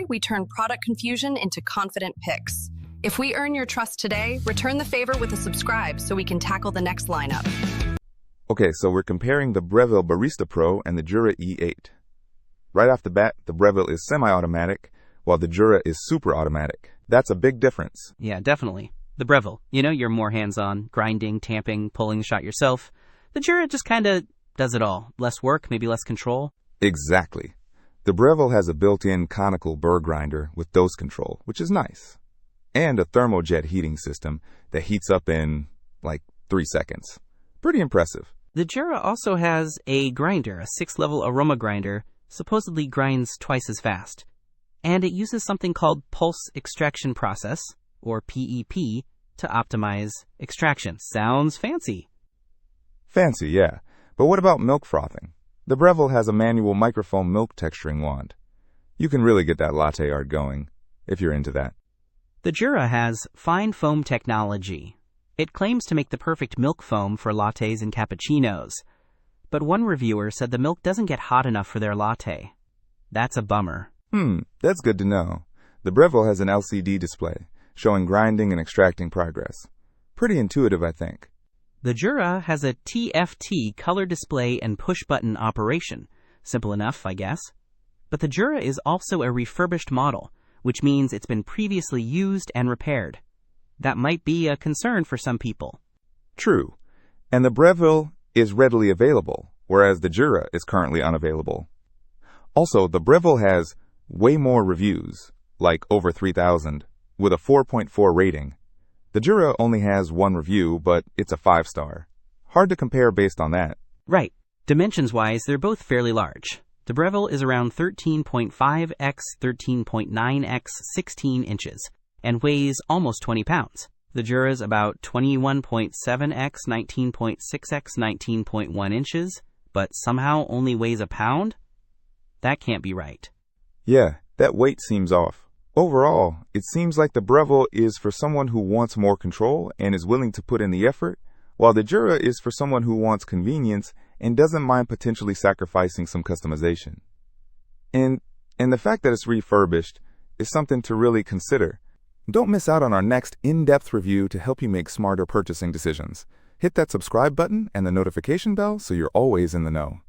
we turn product confusion into confident picks. If we earn your trust today, return the favor with a subscribe so we can tackle the next lineup. Okay, so we're comparing the Breville Barista Pro and the Jura E8. Right off the bat, the Breville is semi-automatic, while the Jura is super-automatic. That's a big difference. Yeah, definitely. The Breville, you're more hands-on, grinding, tamping, pulling the shot yourself. The Jura just kind of does it all. Less work, maybe less control. Exactly. The Breville has a built-in conical burr grinder with dose control, which is nice. And a thermojet heating system that heats up in, 3 seconds. Pretty impressive. The Jura also has a grinder, a 6-level aroma grinder, supposedly grinds twice as fast. And it uses something called pulse extraction process, or PEP, to optimize extraction. Sounds fancy. Fancy, yeah. But what about milk frothing? The Breville has a manual microfoam milk texturing wand. You can really get that latte art going, if you're into that. The Jura has fine foam technology. It claims to make the perfect milk foam for lattes and cappuccinos. But one reviewer said the milk doesn't get hot enough for their latte. That's a bummer. That's good to know. The Breville has an LCD display, showing grinding and extracting progress. Pretty intuitive, I think. The Jura has a TFT color display and push-button operation. Simple enough, I guess. But the Jura is also a refurbished model, which means it's been previously used and repaired. That might be a concern for some people. True. And the Breville is readily available, whereas the Jura is currently unavailable. Also, the Breville has way more reviews, like over 3,000, with a 4.4 rating. The Jura only has 1 review, but it's a 5-star. Hard to compare based on that. Right. Dimensions-wise, they're both fairly large. The Breville is around 13.5 x 13.9 x 16 inches and weighs almost 20 pounds. The Jura is about 21.7 x 19.6 x 19.1 inches, but somehow only weighs a pound? That can't be right. Yeah, that weight seems off. Overall, it seems like the Breville is for someone who wants more control and is willing to put in the effort, while the Jura is for someone who wants convenience and doesn't mind potentially sacrificing some customization. And the fact that it's refurbished is something to really consider. Don't miss out on our next in-depth review to help you make smarter purchasing decisions. Hit that subscribe button and the notification bell so you're always in the know.